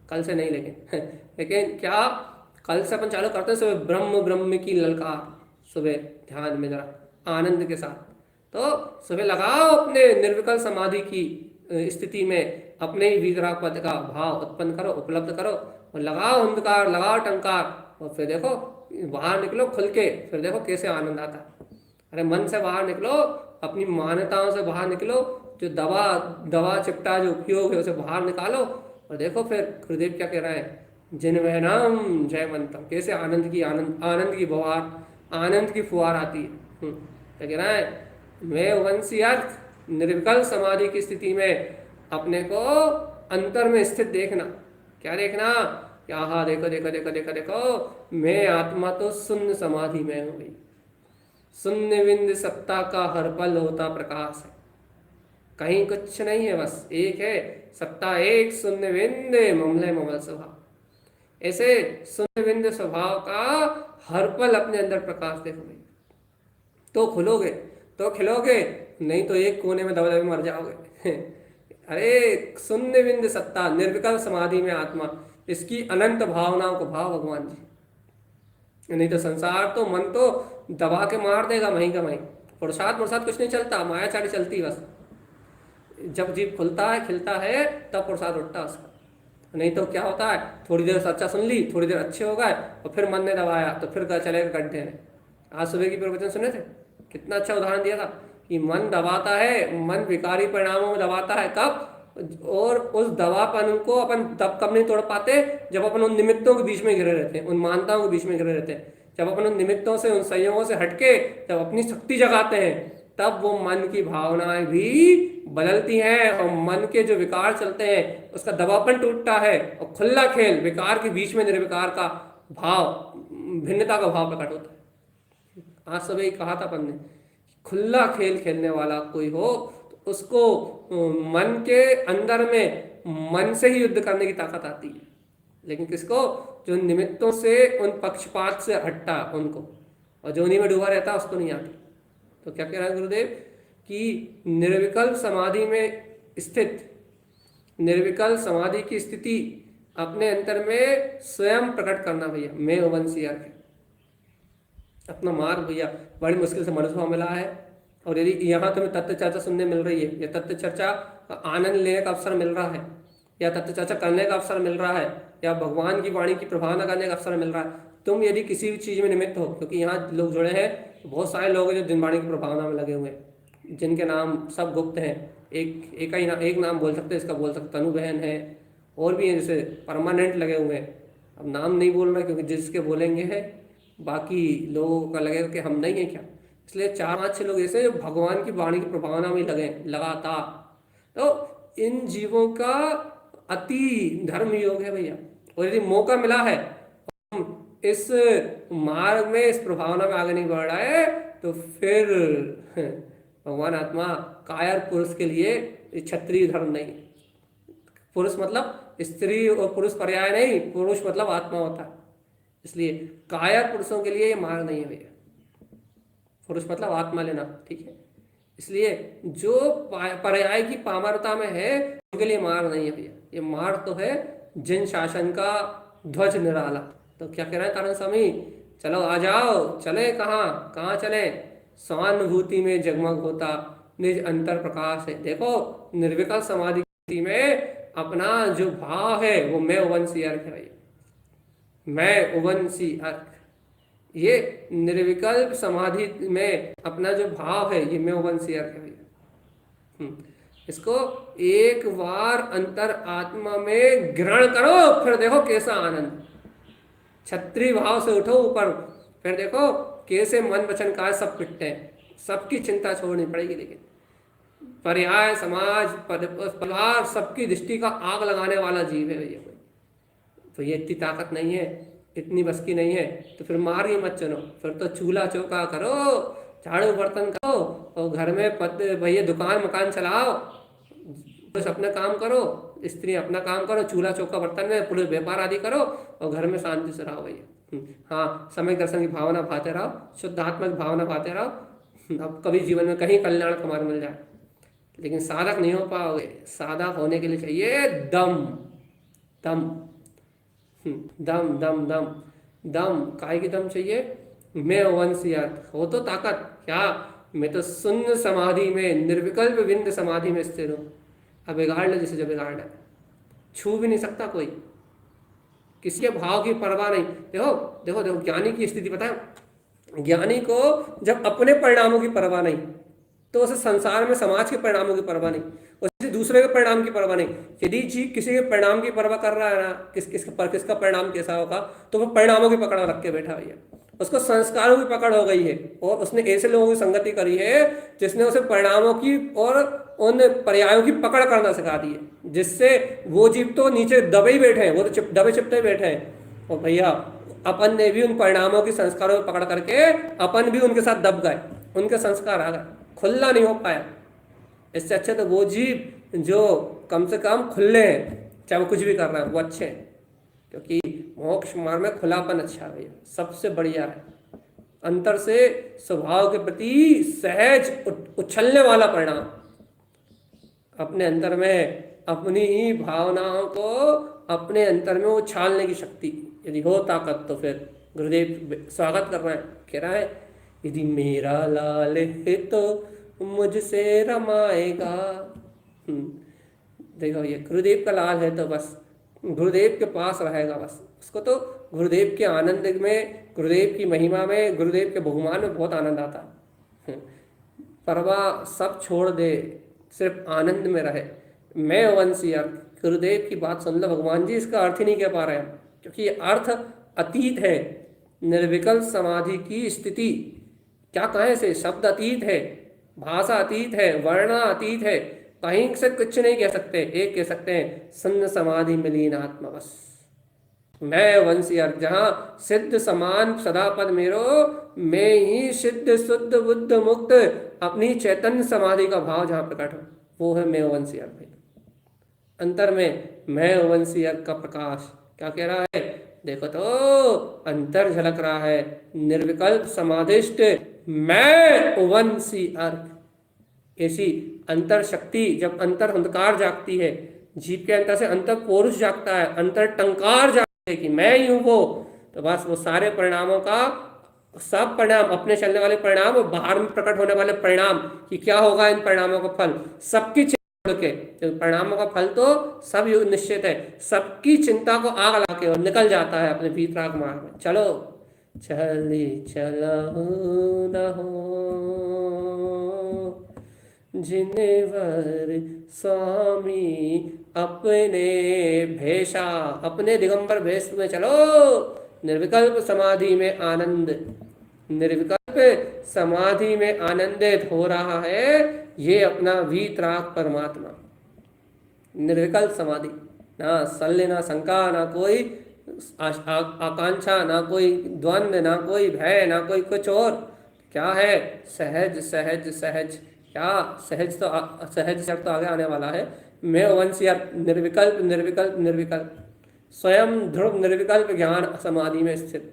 कल से नहीं, लेकिन क्या कल से अपन चालू करते हैं सुबह ब्रह्म की ललकार, सुबह ध्यान में जरा आनंद के साथ। तो सुबह लगाओ अपने निर्विकल्प समाधि की स्थिति में, अपने ही वीतराग पद का भाव उत्पन्न करो, उपलब्ध करो, और लगाओ अंधकार, लगाओ टंकार, और फिर देखो बाहर निकलो खुल के, फिर देखो कैसे आनंद आता है। अरे मन से बाहर निकलो, अपनी मान्यताओं से बाहर निकलो, जो दवा चिपटा जो उपयोग है उसे बाहर निकालो, और देखो फिर गुरुदेव क्या कह रहे हैं, जिनमें नाम जय मंत्रम, कैसे आनंद की बहार, आनंद की फुहार आती है। क्या कह रहा है, मैं वंशी अर्थ निर्विकल्प समाधि की स्थिति में अपने को अंतर में स्थित देखना। क्या देखना, क्या हाँ देखो देखो देखो देखो देखो, मैं आत्मा तो शून्य समाधि में हूँ भाई, शून्य बिंद सत्ता का हर पल होता प्रकाश है, कहीं कुछ नहीं है, बस एक है सत्ता, एक शून्य बिंद ममले ममल स्वभाव। ऐसे शून्य बिंद स्वभाव का हर पल अपने अंदर प्रकाश देखो भाई, तो खुलोगे, तो खिलोगे, नहीं तो एक कोने में दबे दबे मर जाओगे। अरे शून्य बिंद सत्ता, निर्विकल्प समाधि में आत्मा, इसकी अनंत भावनाओं को भाव भगवान जी, नहीं तो संसार तो मन तो दबा के मार देगा वहीं का वहीं, पुरुषार्थ पुरुषार्थ कुछ नहीं चलता, मायाचारी चलती बस। जब जीव खुलता है खिलता है तब पुरुषार्थ उठता है उसका। नहीं तो क्या होता है, थोड़ी देर सच्चा सुन ली, थोड़ी देर अच्छे हो गए और फिर मन ने दबाया तो फिर चलेगा गड्ढे में। आज सुबह की प्रवचन सुने थे, कितना अच्छा उदाहरण दिया था कि मन दबाता है, मन विकारी परिणामों में दबाता है कब, और उस दबापन को अपन तब कब नहीं तोड़ पाते जब अपन उन निमित्तों के बीच में घिरे रहते हैं, उन मानताओं के बीच में घिरे रहते हैं। जब अपन उन निमित्तों से, उन संयोगों से हटके जब अपनी शक्ति जगाते हैं तब वो मन की भावनाएं भी बदलती हैं और मन के जो विकार चलते हैं उसका दबापन टूटता है और खुला खेल विकार के बीच में निर्विकार का भाव, भिन्नता का भाव प्रकट होता है। आज सुबह ही कहा था अपन ने, खुला खेल खेलने वाला कोई हो तो उसको मन के अंदर में मन से ही युद्ध करने की ताकत आती है। लेकिन किसको, जो निमित्तों से, उन पक्षपात से हटता उनको, और जो उन्हीं में डूबा रहता है उसको नहीं आती। तो क्या कह रहे हैं गुरुदेव कि निर्विकल्प समाधि में स्थित, निर्विकल्प समाधि की स्थिति अपने अंतर में स्वयं प्रकट करना भैया। मैं वंशी अर्घ, अपना मार्ग भैया बड़ी मुश्किल से मनुष्य को मिला है। और यदि यहाँ तुम्हें तत्व चर्चा सुनने मिल रही है, या तत्व चर्चा का आनंद लेने का अवसर मिल रहा है, या तत्व चर्चा करने का अवसर मिल रहा है, या भगवान की वाणी की प्रभावना करने का अवसर मिल रहा है, तुम यदि किसी भी चीज़ में निमित्त हो, क्योंकि यहाँ लोग जुड़े हैं, बहुत सारे लोग हैं जो दिनवाणी की प्रभावना में लगे हुए हैं, जिनके नाम सब गुप्त हैं। एक नाम बोल सकते हैं, इसका बोल सकते, तनु बहन है, और भी हैं जैसे परमानेंट लगे हुए हैं। अब नाम नहीं बोल रहे क्योंकि जिसके बोलेंगे हैं बाकी लोगों का लगेगा कि हम नहीं हैं क्या, इसलिए 4-5-6 लोग ऐसे जो भगवान की वाणी की प्रभावना में लगे लगातार। तो इन जीवों का अति धर्म योग है भैया। और यदि मौका मिला है इस मार्ग में, इस प्रभावना में आगे नहीं बढ़ रहा है, तो फिर भगवान आत्मा कायर पुरुष के लिए क्षत्रिय धर्म नहीं। पुरुष मतलब स्त्री और पुरुष पर्याय नहीं, पुरुष मतलब आत्मा होता है। इसलिए कायर पुरुषों के लिए ये मार्ग नहीं है भैया। पुरुष मतलब आत्मा लेना, ठीक है। इसलिए जो पर्याय की पामरता में है उनके लिए मार्ग नहीं है भैया। ये मार्ग तो है जिन शासन का ध्वज निराला। तो क्या कह रहे हैं तारण स्वामी, चलो आ जाओ, चले कहाँ कहाँ चले, स्वानुभूति में जगमग होता निज अंतर प्रकाश है। देखो निर्विकल्प समाधि में अपना जो भाव है वो मैं उवंशी अर्घ है भैया, मैं उवंशी अर्घ। ये निर्विकल्प समाधि में अपना जो भाव है ये मैं उवंशी अर्घ है भैया। इसको एक बार अंतर आत्मा में ग्रहण करो, फिर देखो कैसा आनंद। क्षत्रिय भाव से उठो ऊपर, फिर देखो कैसे मन वचन काज सब पिटते हैं। सबकी चिंता छोड़नी पड़ेगी, लेकिन पर्याय, समाज, परिवार, सबकी दृष्टि का आग लगाने वाला जीव है भैया। तो ये इतनी ताकत नहीं है, इतनी बस की नहीं है, तो फिर मार ही मत चलो। फिर तो चूल्हा चौका करो, झाड़ू बर्तन करो, और घर में भैया दुकान मकान चलाओ, बस अपना काम करो, स्त्री अपना काम करो, चूल्हा चौका बर्तन में पुलिस व्यापार आदि करो, और घर में शांति से रहो भैया। हाँ, समय दर्शन की भावना भाते रहो, शुद्ध आत्मा की भावना भाते रहो, अब कभी जीवन में कहीं कल्याण तुम्हारा मिल जाए। लेकिन साधक नहीं हो पाओगे। साधक होने के लिए चाहिए दम, दम, दम दम दम दम। काय की दम चाहिए, मैं वंशियात हो तो ताकत क्या, मैं तो शून्य समाधि में, निर्विकल्प विंद समाधि में स्थिर हूँ। अब बिगाड़ ले जिसे जो बिगाड़ है, छू भी नहीं सकता कोई, किसी के भाव की परवाह नहीं। देखो देखो देखो, ज्ञानी की स्थिति पता है, ज्ञानी को जब अपने परिणामों की परवाह नहीं, तो उसे संसार में समाज के परिणामों की परवाह नहीं, उसे दूसरे के परिणाम की परवाह नहीं। यदि जी किसी के परिणाम की परवाह कर रहा है ना, किसका परिणाम कैसा होगा, तो वो परिणामों की पकड़ रख के बैठा भैया। उसको संस्कारों की पकड़ हो गई है, और उसने ऐसे लोगों की संगति करी है जिसने उसे परिणामों की और उन पर्यायों की पकड़ करना सिखा दी है, जिससे वो जीव तो नीचे दबे ही बैठे हैं, वो तो दबे चिपटे बैठे हैं। और भैया अपन ने भी उन परिणामों की संस्कारों को पकड़ करके अपन भी उनके साथ दब गए, उनके संस्कार आ गए, खुला नहीं हो पाया। इससे अच्छे तो वो जीव जो कम से कम खुले हैं, चाहे वो कुछ भी कर रहे हैं, वो अच्छे हैं। क्योंकि मोक्ष मार्ग में खुलापन अच्छा है भैया, सबसे बढ़िया है। अंतर से स्वभाव के प्रति सहज उछलने वाला परिणाम, अपने अंतर में अपनी ही भावनाओं को अपने अंतर में उछालने की शक्ति यदि हो ताकत, तो फिर गुरुदेव स्वागत कर रहे हैं, कह रहा है यदि मेरा लाल है तो मुझसे रमाएगा। देखो ये गुरुदेव का लाल है तो बस गुरुदेव के पास रहेगा, बस उसको तो गुरुदेव के आनंद में, गुरुदेव की महिमा में, गुरुदेव के बहुमान में बहुत आनंद आता है। परवाह सब छोड़ दे, सिर्फ आनंद में रहे। मैं वंशी अर्थ, गुरुदेव की बात सुन लो। भगवान जी इसका अर्थ ही नहीं कह पा रहे हैं, क्योंकि ये अर्थ अतीत है। निर्विकल्प समाधि की स्थिति क्या कहें से, शब्द अतीत है, भाषा अतीत है, वर्ण अतीत है, कहीं से कुछ नहीं कह सकते। एक कह सकते हैं सन्न समाधि मिलीन आत्मा, बस मैं वंशी अर्थ, जहां सिद्ध समान सदा पद मेरो, मैं ही सिद्ध शुद्ध बुद्ध मुक्त अपनी चैतन्य समाधि का भाव जहां प्रकट हो, वो है मैं वंशी अर्थ। भाई अंतर में मैं वंशी अर्थ का प्रकाश क्या कह रहा है, देखो तो अंतर झलक रहा है। निर्विकल्प समाधिष्ट मैं वंशी अर्थ, ऐसी अंतर शक्ति, जब अंतर अंधकार जागती है, जीव के अंतर से अंतर पौरुष जागता है, अंतर टंकार जागता है कि मैं ही हूं वो, तो बस वो सारे परिणामों का, सब परिणाम, अपने चलने वाले परिणाम और बाहर में प्रकट होने वाले परिणाम, कि क्या होगा इन परिणामों का फल, सबकी छोड़ के, तो परिणामों का फल तो सब निश्चित है, सबकी चिंता को आग लगा के और निकल जाता है अपने भीतराग मार्ग में। चलो चली चलहु न हो जिनेवर स्वामी अपने भेषा, अपने दिगंबर भेष में चलो। निर्विकल्प समाधि में आनंद, निर्विकल्प समाधि में आनंदित हो रहा है ये अपना वीतराग परमात्मा। निर्विकल्प समाधि, ना शल्य, ना शंका, ना कोई आकांक्षा, ना कोई द्वंद्व, ना कोई भय, ना कोई कुछ और। क्या है, सहज सहज सहज। क्या सहज, तो सहज शब्द तो आगे आने वाला है। मैं वंशी निर्विकल्प निर्विकल्प निर्विकल्प, स्वयं ध्रुव निर्विकल्प ज्ञान समाधि में स्थित,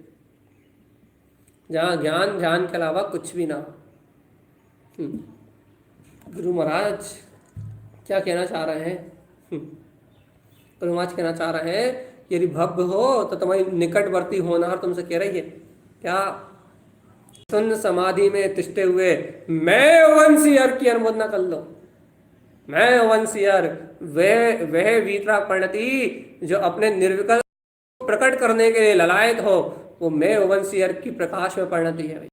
जहाँ ज्ञान ध्यान के अलावा कुछ भी ना हो। गुरु महाराज क्या कहना चाह रहे हैं, गुरु महाराज कहना चाह रहे हैं यदि भव्य हो तो तुम्हारी निकटवर्ती होनहार तुमसे कह रही है क्या, सुन समाधि में तिष्ठे हुए मैं वंशी अर्थ की अनुमोदना कर लो। मैं वंशी अर्थ वह वीतराग परिणति जो अपने निर्विकल्प प्रकट करने के लिए ललायत हो, वो मैं वंशी अर्थ की प्रकाश में परिणति है।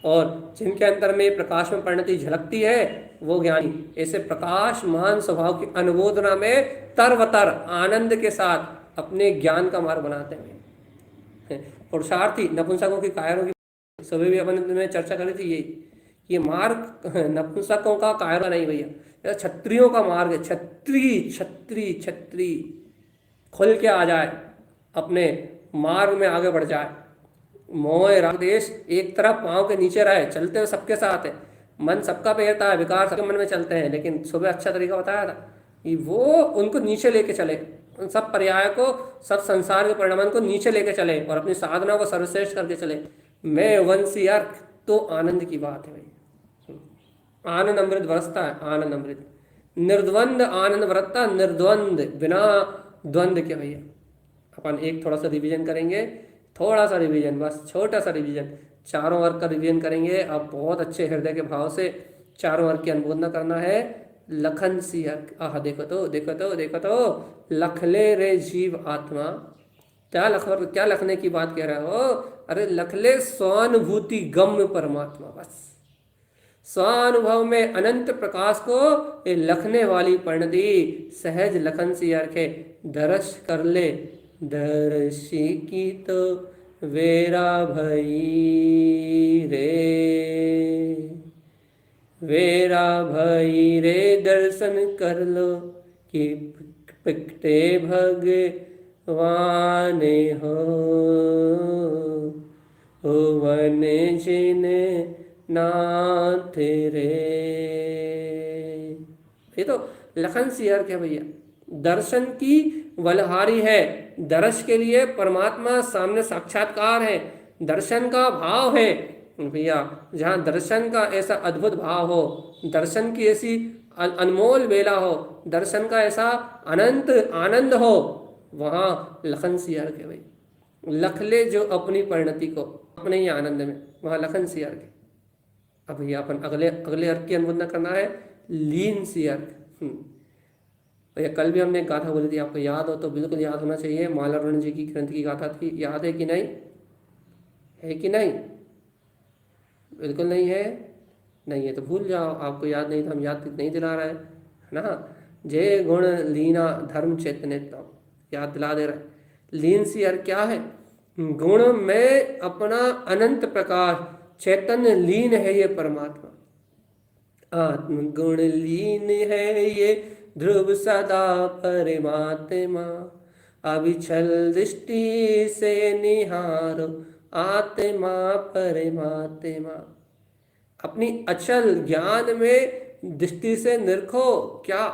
और जिनके अंतर में प्रकाश में परिणति झलकती है वो ज्ञानी ऐसे प्रकाशमान स्वभाव की अनुमोदना में तरवतर आनंद के साथ अपने ज्ञान का मार्ग बनाते हैं। पुरुषार्थी नपुंसकों की, कायरों की, सभी भी अपन में चर्चा करी थी ये मार्ग नपुंसकों का, कायरों नहीं भैया, क्षत्रियों का मार्ग है। छत्री छत्री छत्री खुल के आ जाए, अपने मार्ग में आगे बढ़ जाए। मोह राग देश एक तरफ पाँव के नीचे रहे, चलते हुए सबके साथ है, मन सबका फेरता है, विकार सबके मन में चलते हैं, लेकिन सुबह अच्छा तरीका बताया था कि वो उनको नीचे लेके चले, उन सब पर्याय को, सब संसार के परिणाम को नीचे लेके चले और अपनी साधना को सर्वश्रेष्ठ करके चले। मैं वंशी अर्थ तो आनंद की बात है भाई, आनंद अमृत बरसता है, आनंद अमृत, निर्द्वंद आनंद बरसता, निर्द्वंद बिना द्वंद के भैया। अपन एक थोड़ा सा रिवीजन करेंगे, थोड़ा सा रिवीजन, बस छोटा सा रिवीजन, चारों वर्ग का रिवीजन करेंगे। अब बहुत अच्छे हृदय के भाव से चारों वर्ग की अनुमोदना करना है। लखन सी आह, देखो तो देखो तो देखो तो, लखले रे जीव आत्मा, क्या लखने की बात कह रहे हो, अरे लखले स्वानुभूति गम्य परमात्मा, बस स्वानुभव में अनंत प्रकाश को ये लखने वाली परिणति सहज लखन सी अर्खे दर्श कर ले। दर्शी की तो वेरा भई रे, वेरा भई रे दर्शन कर लो कि पिकटे भगवान हो वन जिन नाथ रे। ये तो लखन सी अर्थ है भैया, दर्शन की बलहारी है, दर्श के लिए परमात्मा सामने साक्षात्कार है, दर्शन का भाव है भैया। जहाँ दर्शन का ऐसा अद्भुत भाव हो, दर्शन की ऐसी अनमोल बेला हो, दर्शन का ऐसा अनंत आनंद हो, वहाँ लखन सी अर्थ है भाई। लखले जो अपनी परिणति को अपने ही आनंद में, वहाँ लखन सी अर्घ। अब भैया अपन अगले अगले अर्घ की अनुमोदना करना है, लीन सी अर्घ। भैया कल भी हमने एक गाथा बोली थी, आपको याद हो तो बिल्कुल याद होना चाहिए। मालावर्ण जी की ग्रंथ की गाथा थी, याद है कि नहीं? है कि नहीं? बिल्कुल नहीं है। नहीं है तो भूल जाओ, आपको याद नहीं तो हम याद नहीं दिला रहे है ना। जय गुण लीना धर्म चैतन्य, याद दिला दे रहे। लीन सी अर्घ क्या है? गुण में अपना अनंत प्रकाश चैतन्य लीन है ये परमात्मा। आत्म गुण लीन है ये ध्रुव सदा परमात्मा, अविचल दृष्टि से निहारो आत्मा परमात्मा। अपनी अचल ज्ञान में दृष्टि से निरखो, क्या?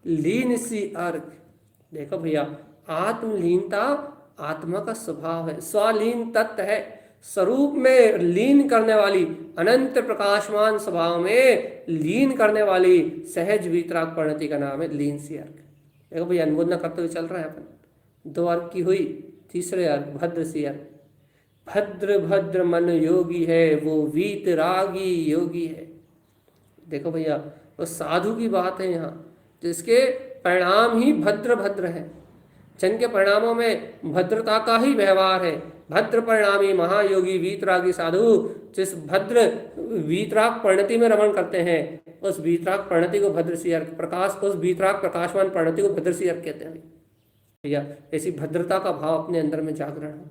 लीन सी अर्घ। देखो भैया, आत्मलीनता आत्मा का स्वभाव है, स्वलीन तत्व है, स्वरूप में लीन करने वाली, अनंत प्रकाशमान स्वभाव में लीन करने वाली सहज वीतराग परिणति का नाम है लीन सी अर्घ। देखो भैया, अनुमोदना करते हुए चल रहे हैं अपन। 2 अर्घ की हुई, तीसरे अर्घ भद्र सी अर्घ। भद्र भद्र मन योगी है, वो वीतरागी योगी है। देखो भैया, वो साधु की बात है यहाँ, जिसके परिणाम ही भद्र भद्र है, जिनके परिणामों में भद्रता का ही व्यवहार है। भद्र परिणामी महायोगी वीतरागी साधु जिस भद्र वीतराग परिणति में रमण करते हैं, उस वीतराग परिणति को भद्र सी अर्घ, प्रकाश उस वीतराग प्रकाशवान परिणति को भद्र सी अर्घ कहते हैं भैया। ऐसी भद्रता का भाव अपने अंदर में जागरण हो,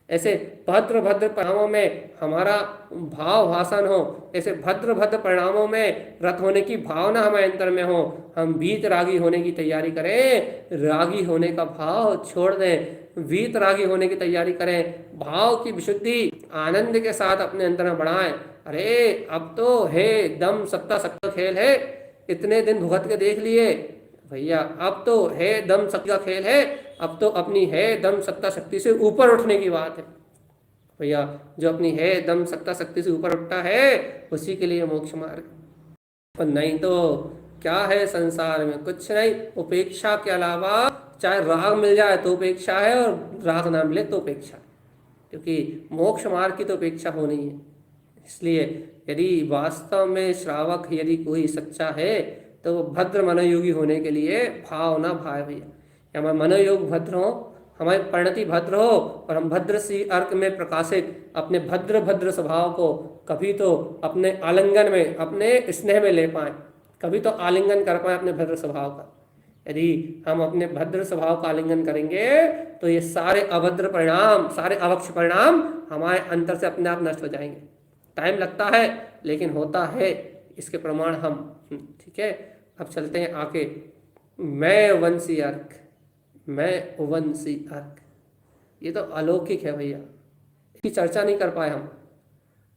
ऐसे भद्र भद्र परिणामों में हमारा भाव भाषण हो, ऐसे भद्र भद्र परिणामों में रत होने की भावना हमारे अंतर में हो। हम वीत रागी होने की तैयारी करें, रागी होने का भाव छोड़ दें, वीत रागी होने की तैयारी करें, भाव की विशुद्धि आनंद के साथ अपने अंदर में बढ़ाएं। अरे अब तो है दम सत्ता सत्ता खेल है, इतने दिन भुगत के देख लिए भैया, अब तो है दम शक्ति का खेल है, अब तो अपनी है दम सत्ता शक्ति से ऊपर उठने की बात है भैया। जो अपनी है दम सत्ता शक्ति से ऊपर उठता है उसी के लिए मोक्ष मार्ग। और नहीं तो क्या है संसार में? कुछ नहीं, उपेक्षा के अलावा चाहे राग मिल जाए तो उपेक्षा है, और राग ना मिले तो उपेक्षा है, क्योंकि मोक्ष मार्ग की तो उपेक्षा होनी है। इसलिए यदि वास्तव में श्रावक यदि कोई सच्चा है तो भद्र मनोयोगी होने के लिए भाव ना भाव भैया, हमारा मनोयोग भद्र हो, हमारी परिणति भद्र हो, और हम भद्र सी अर्क में प्रकाशित अपने भद्र भद्र स्वभाव को कभी तो अपने आलिंगन में, अपने स्नेह में ले पाएं, कभी तो आलिंगन कर पाएं अपने भद्र स्वभाव का। यदि हम अपने भद्र स्वभाव का आलिंगन करेंगे तो ये सारे अभद्र परिणाम, सारे अवक्ष परिणाम हमारे अंतर से अपने आप नष्ट हो जाएंगे। टाइम लगता है लेकिन होता है, इसके प्रमाण हम, ठीक है। अब चलते हैं आके मैं वंशी अर्क, मैं वंशी अर्क, ये तो अलौकिक है भैया, इसकी चर्चा नहीं कर पाए हम,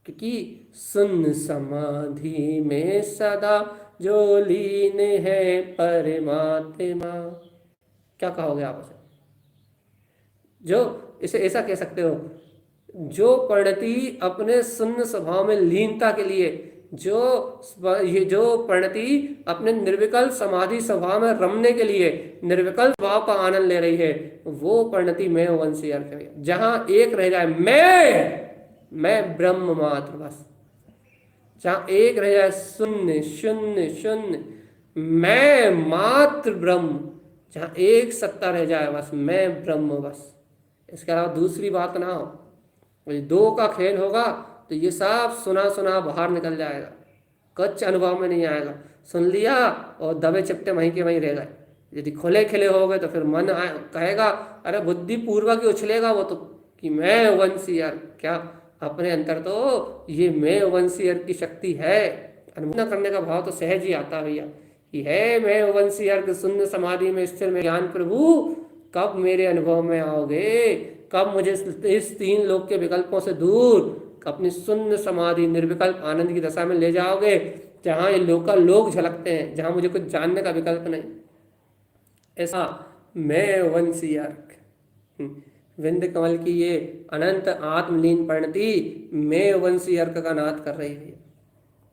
क्योंकि सुन समाधि में सदा जो लीन है परमात्मा। क्या कहोगे आप उसे? जो इसे ऐसा कह सकते हो, जो परिणति अपने शून्य स्वभाव में लीनता के लिए, जो परिणति अपने निर्विकल्प समाधि स्वभाव में रमने के लिए निर्विकल्प भाव का आनंद ले रही है, वो परिणति मैं वंशी अर्क है। जहां एक रह जाए मैं ब्रह्म मात्र, बस जहां एक रह जाए शून्य शून्य शून्य, मैं मात्र ब्रह्म, जहां एक सत्ता रह जाए बस मैं ब्रह्म, बस इसके अलावा दूसरी बात ना हो। दो का खेल होगा तो ये सब सुना सुना बाहर निकल जाएगा, कुछ अनुभव में नहीं आएगा। सुन लिया और दबे चिपटे वहीं के वहीं रह गए। यदि खुले खिले हो गए तो फिर मन कहेगा, अरे बुद्धि पूर्वक ही उछलेगा वो तो, कि मैं वंशीयर। क्या अपने अंतर तो ये मैं वंशीयर की शक्ति है। अनुभव करने का भाव तो सहज ही आता भैया, कि है मैं वंशीयर शून्य समाधि में स्थिर में ज्ञान प्रभु, कब मेरे अनुभव में आओगे, कब मुझे इस 3 लोक के विकल्पों से दूर अपनी शून्य समाधि निर्विकल्प आनंद की दशा में ले जाओगे, जहाँ ये लोग झलकते हैं, जहाँ मुझे कुछ जानने का विकल्प नहीं। ऐसा मैं वंशी अर्क, विंध्य कमल की ये अनंत आत्मलीन परिणति मैं वंशी अर्क का नाद कर रही है।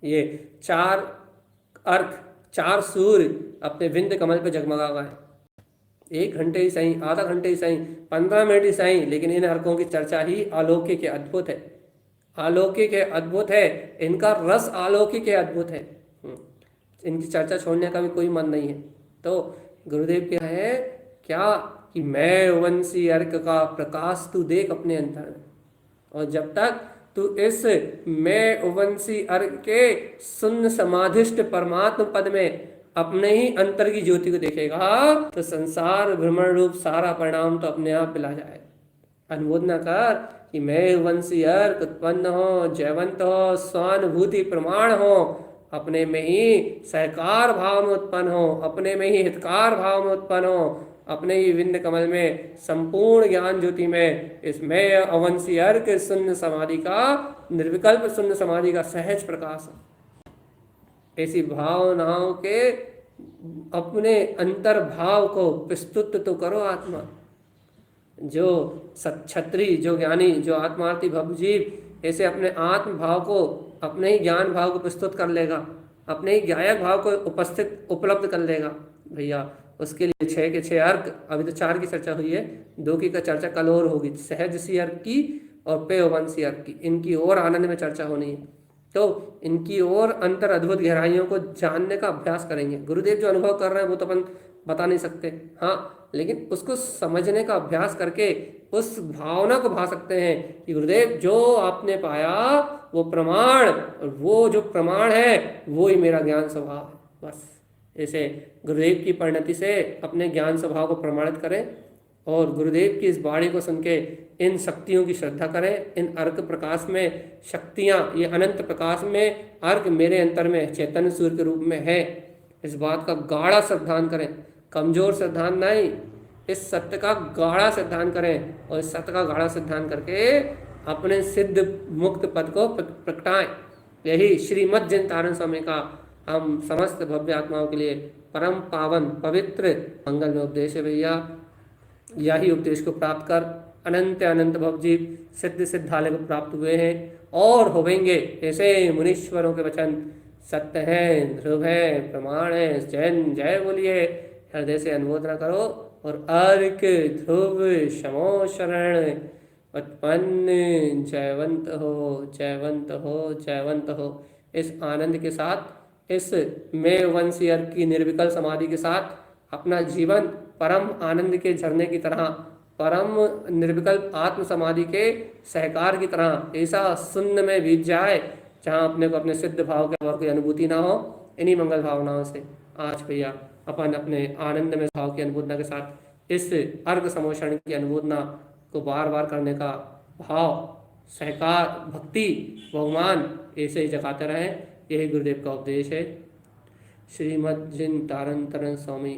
ये 4 अर्क, 4 सूर्य अपने विंध्य कमल पे जगमगा गए। 1 घंटे ही सही, आधा घंटे ही सही, 15 मिनट ही सही, लेकिन इन अर्कों की चर्चा ही अलौकिक है, अद्भुत है। अलौकिक है, अद्भुत है। इनका रस अलौकिक है, अद्भुत है। इनकी चर्चा छोड़ने का भी कोई मन नहीं है। तो गुरुदेव क्या है, क्या कि मैं वंशी अर्क का प्रकाश तू देख अपने अंतर में, और जब तक तू इस मैं उवंशी अर्क के शून्य समाधिष्ट परमात्म पद में अपने ही अंतर की ज्योति को देखेगा तो संसार भ्रमण रूप सारा परिणाम तो अपने आप मिला जाए। अनुमोदना कर कि मैं वंशी अर्क उत्पन्न हो, जयवंत हो, स्वानुभूति प्रमाण हो, अपने में ही सहकार भाव में उत्पन्न हो, अपने में ही हितकार भाव में उत्पन्न हो, अपने ही विंद कमल में संपूर्ण ज्ञान ज्योति में इसमें अवंशी अर्क शून्य समाधि का, निर्विकल्प शून्य समाधि का सहज प्रकाश। ऐसी भावनाओं के अपने अंतर भाव को प्रस्तुत तो करो आत्मा। जो सच्छत्री, जो ज्ञानी, जो आत्मार्थी भवजीव ऐसे अपने आत्म भाव को, अपने ही ज्ञान भाव को प्रस्तुत कर लेगा, अपने ही ज्ञायक भाव को उपलब्ध कर लेगा भैया, उसके लिए 6 के 6 अर्क, अभी तो 4 की चर्चा हुई है, 2 की का चर्चा कल और होगी, सहज सी अर्क की और पेयवंशी अर्क की, इनकी और आनंद में चर्चा होनी है। तो इनकी और अंतर अद्भुत गहराइयों को जानने का अभ्यास करेंगे। गुरुदेव जो अनुभव कर रहे हैं वो तो अपन बता नहीं सकते, हाँ, लेकिन उसको समझने का अभ्यास करके उस भावना को भा सकते हैं कि गुरुदेव जो आपने पाया वो प्रमाण, और वो जो प्रमाण है वो ही मेरा ज्ञान स्वभाव है। बस ऐसे गुरुदेव की परिणति से अपने ज्ञान स्वभाव को प्रमाणित करें और गुरुदेव की इस वाणी को सुन के इन शक्तियों की श्रद्धा करें। इन अर्क प्रकाश में शक्तियाँ, ये अनंत प्रकाश में अर्क मेरे अंतर में चैतन्य सूर्य के रूप में है, इस बात का गाढ़ा श्रद्धान करें, कमजोर श्रद्धान नहीं, इस सत्य का गाढ़ा सिद्धांत करें और इस सत्य का गाढ़ा सिद्धांत करके अपने सिद्ध मुक्त पद को प्रगटाएं। यही श्रीमद् जिन तारण स्वामी का हम समस्त भव्य आत्माओं के लिए परम पावन पवित्र मंगल में उपदेश है भैया। यही उपदेश को प्राप्त कर अनंत अनंत भवजीव सिद्ध सिद्धालय को प्राप्त हुए हैं और होवेंगे। ऐसे मुनीश्वरों के वचन सत्य हैं, ध्रुव है, प्रमाण है। जय बोलिए, हृदय से अनुमोदना करो और अर्क ध्रुव शमो शरण उत्पन्न जयवंत हो, जयवंत हो, जयवंत हो। इस आनंद के साथ, इस मैं वंशी अर्क की निर्विकल समाधि के साथ अपना जीवन परम आनंद के झरने की तरह, परम निर्विकल्प आत्म समाधि के सहकार की तरह ऐसा शून्य में बीत जाए जहाँ अपने को अपने सिद्ध भाव के और कोई अनुभूति ना हो। इन्हीं मंगल भावनाओं से आज भैया अपन अपने आनंद में भाव की अनुमोदना के साथ इस अर्घ समोषण की अनुमोदना को बार बार करने का भाव, सहकार, भक्ति, बहुमान ऐसे ही जगाते रहें। यही गुरुदेव का उपदेश है। श्रीमद् जिन तारण तरण स्वामी